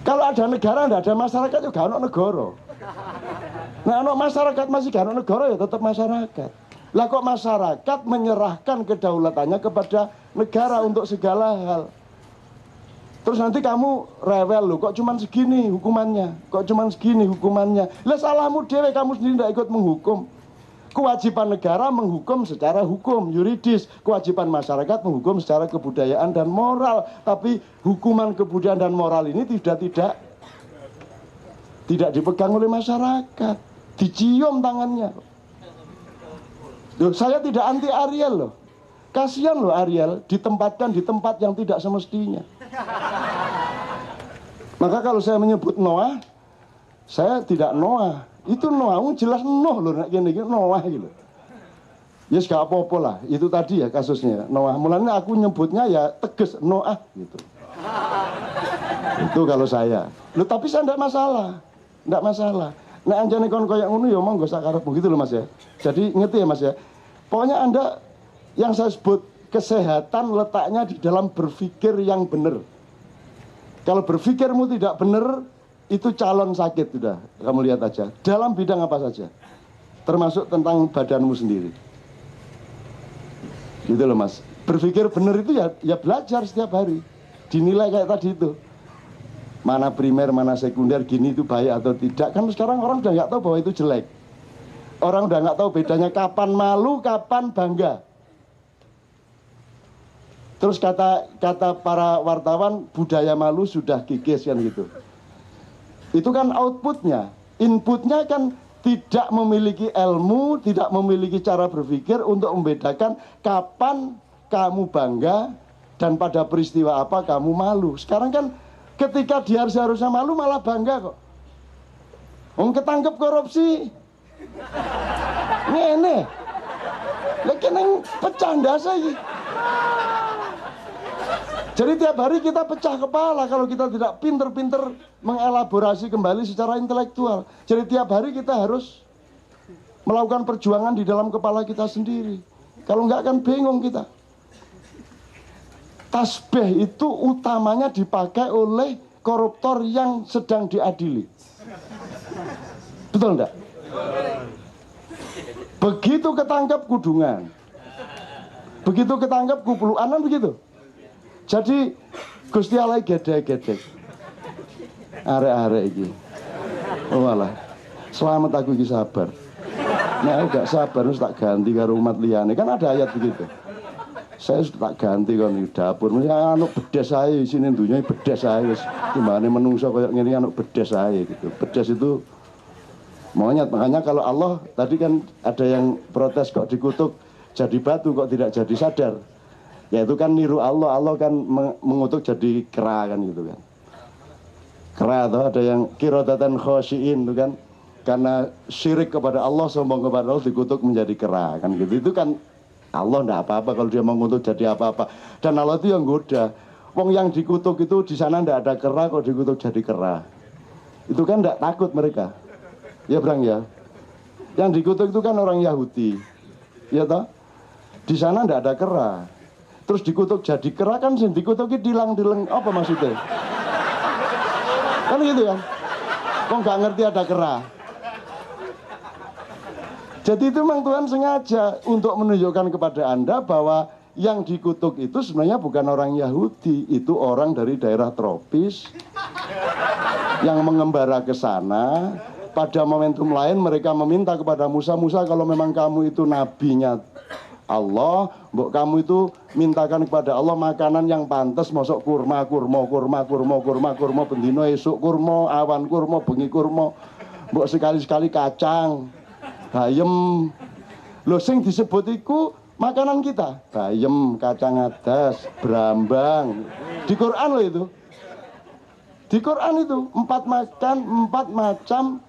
Kalau ada negara, tidak ada masyarakat, ya gak ada negara. Nah, ada masyarakat masih gak ada negara, ya tetap masyarakat. Lah kok masyarakat menyerahkan kedaulatannya kepada negara untuk segala hal. Terus nanti kamu rewel loh, kok cuman segini hukumannya, kok cuman segini hukumannya. Lah salahmu dewe, kamu sendiri tidak ikut menghukum. Kewajiban negara menghukum secara hukum, yuridis. Kewajiban masyarakat menghukum secara kebudayaan dan moral. Tapi hukuman kebudayaan dan moral ini tidak dipegang oleh masyarakat. Dicium tangannya. Loh, saya tidak anti Ariel loh. Kasihan loh Ariel ditempatkan di tempat yang tidak semestinya. Maka kalau saya menyebut Noah, saya tidak Noah. Itu Noah, jelas Nuh loh, gini Noah gitu. Ya yes, gak apa-apa lah. Itu tadi ya kasusnya Noah. Mulanya aku nyebutnya ya tegas Noah gitu. Itu kalau saya. Loh, tapi saya tidak masalah. Tidak masalah. Nah anjane kon koyo ngono ya monggo sak karepmu gitu loh Mas ya. Jadi ngerti ya Mas ya. Pokoknya Anda yang saya sebut kesehatan letaknya di dalam berpikir yang benar. Kalau berpikirmu tidak benar, itu calon sakit sudah. Kamu lihat aja. Dalam bidang apa saja. Termasuk tentang badanmu sendiri. Gitu loh Mas. Berpikir benar itu ya belajar setiap hari. Dinilai kayak tadi itu. Mana primer, mana sekunder, gini itu baik atau tidak. Kan sekarang orang udah nggak tahu bahwa itu jelek. Orang udah nggak tahu bedanya kapan malu, kapan bangga. Terus kata para wartawan, budaya malu sudah kikis kan gitu. Itu kan outputnya. Inputnya kan tidak memiliki ilmu, tidak memiliki cara berpikir untuk membedakan kapan kamu bangga dan pada peristiwa apa kamu malu. Sekarang kan ketika dia harusnya malu malah bangga kok. Ketangkep korupsi. Ngene. Lagi neng pecah ndasa iki. Jadi tiap hari kita pecah kepala kalau kita tidak pinter-pinter mengelaborasi kembali secara intelektual. Jadi tiap hari kita harus melakukan perjuangan di dalam kepala kita sendiri. Kalau enggak kan bingung kita. Tasbih itu utamanya dipakai oleh koruptor yang sedang diadili. Betul enggak? Begitu ketangkap kudungan, begitu ketangkap kupuluan, begitu. Jadi Gusti Allah gede-gede. Arek-arek iki. Oh malah selamat aku iki sabar. Nek aku gak sabar wis tak ganti karo umat liyane. Kan ada ayat begitu. Saya sudah tak ganti kon di dapur. Mesti anu bedes ae isine dunya bedes ae wis timbane menungso koyo ngene anu bedes ae gitu. Bedes itu monyet. Makanya kalau Allah tadi kan ada yang protes kok dikutuk jadi batu kok tidak jadi sadar. Ya itu kan niru Allah. Allah kan mengutuk jadi kera kan gitu kan. Kera atau ada yang kirodatan khosyiin itu kan. Karena syirik kepada Allah, sombong kepada Allah dikutuk menjadi kera kan gitu. Itu kan Allah enggak apa-apa kalau dia mengutuk jadi apa-apa. Dan Allah itu yang goda. Wong yang dikutuk itu di sana enggak ada kera kok dikutuk jadi kera. Itu kan enggak takut mereka. Ya Brang ya. Yang dikutuk itu kan orang Yahudi. Ya toh? Di sana enggak ada kera. Terus dikutuk jadi kera kan dikutuki dilang-dilang apa maksudnya? Kan gitu kan? Kok nggak ngerti ada kera? Jadi itu memang Tuhan sengaja untuk menunjukkan kepada Anda bahwa yang dikutuk itu sebenarnya bukan orang Yahudi, itu orang dari daerah tropis yang mengembara ke sana. Pada momentum lain mereka meminta kepada Musa, Musa kalau memang kamu itu nabinya Allah, mbok kamu itu mintakan kepada Allah makanan yang pantas, mosok kurma bendino esuk kurma, awan kurma, bengi kurma, mbok sekali-sekali kacang, bayem. Lho sing disebut iku makanan kita, bayem, kacang adas, brambang. Di Quran loh itu. Di Quran itu 4 macam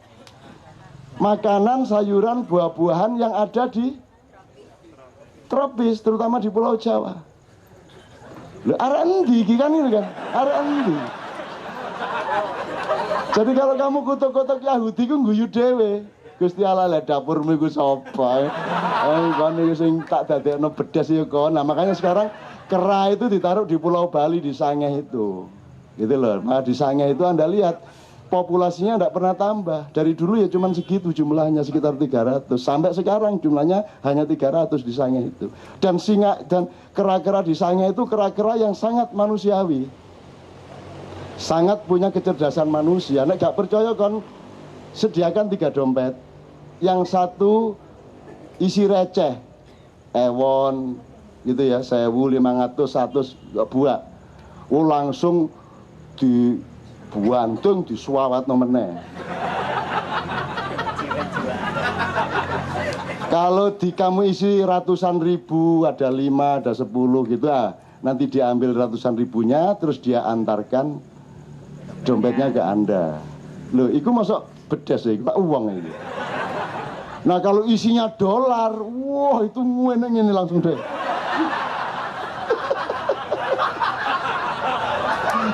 makanan, sayuran, buah-buahan yang ada di tropis, terutama di Pulau Jawa. Loh, arek endi iki kan ini kan? Arek endi? Jadi kalau kamu kutuk-kutuk Yahudi ku guyu dhewe. Gusti Allah lah dapurmu iku sapa? Kon iki sing tak dadekno bedas ya kon. Nah, makanya sekarang kera itu ditaruh di Pulau Bali di Sangeh itu. Gitu loh. Nah, di Sangeh itu Anda lihat populasinya tidak pernah tambah. Dari dulu ya cuman segitu jumlahnya, sekitar 300. Sampai sekarang jumlahnya hanya 300 di Sangeh itu. Dan singa dan kera-kera di Sangeh itu kera-kera yang sangat manusiawi. Sangat punya kecerdasan manusia. Nek gak percaya kon sediakan 3 dompet. Yang satu isi receh. Ewon gitu ya, 1.500, 100 buah. Langsung dibuantung, disuawat meneh. Kalau di kamu isi ratusan ribu, ada 5, ada 10 gitu nanti diambil ratusan ribunya, terus dia antarkan dompetnya ke Anda. Loh, itu masuk bedas ya, Pak, uang ini. Nah kalau isinya dolar, wah itu ngene ini langsung deh.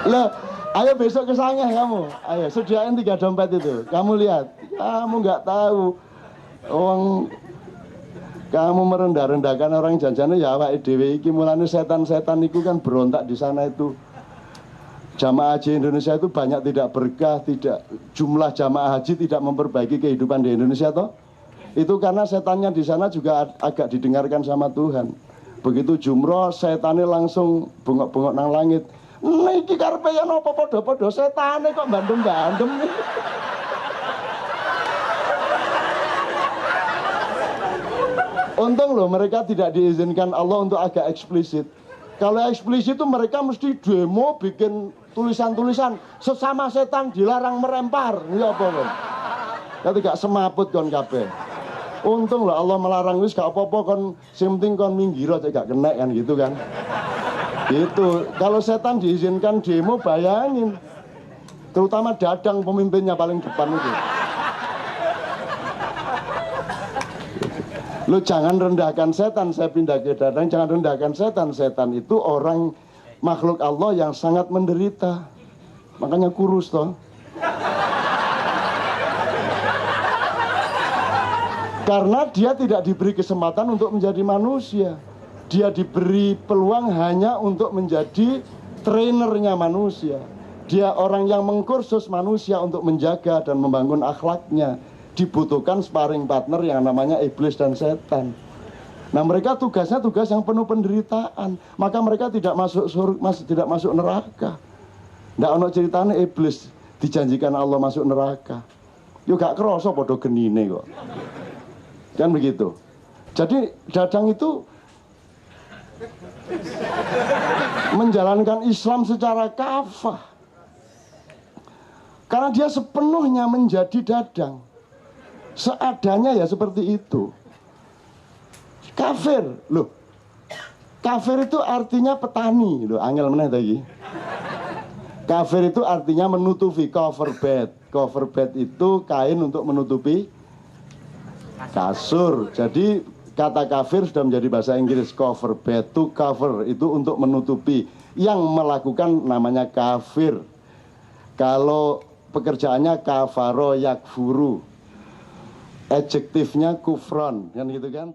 Lah, ayo besok ke Sangeh kamu. Ayo sediain 3 dompet itu. Kamu lihat, kamu nggak tahu. Kamu merendah-rendahkan orang janjane ya awake dhewe iki, mulane setan-setan itu kan berontak di sana itu. Jamaah haji Indonesia itu banyak tidak berkah, jumlah jamaah haji tidak memperbaiki kehidupan di Indonesia toh. Itu karena setannya di sana juga agak didengarkan sama Tuhan. Begitu jumroh, setannya langsung bengok-bengok nang langit. Niki karepe yen apa padha-padha setane kok bandem-bandem. Untung loh mereka tidak diizinkan Allah untuk agak eksplisit. Kalau eksplisit itu mereka mesti demo bikin tulisan-tulisan sesama setan dilarang merempar. Ya apa kon? Ketika semaput kon kabeh. Untung lah Allah melarang wis gak apa-apa kon, sing penting kon minggir aja gak kena kan gitu kan. Gitu. Kalau setan diizinkan demo bayangin. Terutama Dadang pemimpinnya paling depan itu. Lu jangan rendahkan setan, saya pindah ke Dadang, jangan rendahkan setan. Setan itu orang makhluk Allah yang sangat menderita. Makanya kurus toh. Karena dia tidak diberi kesempatan untuk menjadi manusia. Dia diberi peluang hanya untuk menjadi trainernya manusia. Dia orang yang mengkursus manusia untuk menjaga dan membangun akhlaknya. Dibutuhkan sparring partner yang namanya iblis dan setan. Nah mereka tugasnya tugas yang penuh penderitaan. Maka mereka tidak masuk surga, tidak masuk neraka. Nggak ono ceritanya iblis dijanjikan Allah masuk neraka. Yo gak kerasa podo genine kok. Kan begitu. Jadi Dadang itu menjalankan Islam secara kafah. Karena dia sepenuhnya menjadi Dadang. Seadanya ya seperti itu. Kafir, loh. Kafir itu artinya petani, loh. Angel meneh tadi. Kafir itu artinya menutupi, cover bed. Cover bed itu kain untuk menutupi kasur. Jadi kata kafir sudah menjadi bahasa Inggris. Cover bed, to cover itu untuk menutupi. Yang melakukan namanya kafir. Kalau pekerjaannya kafaro yakfuru, adjektifnya kufron, kan gitu kan.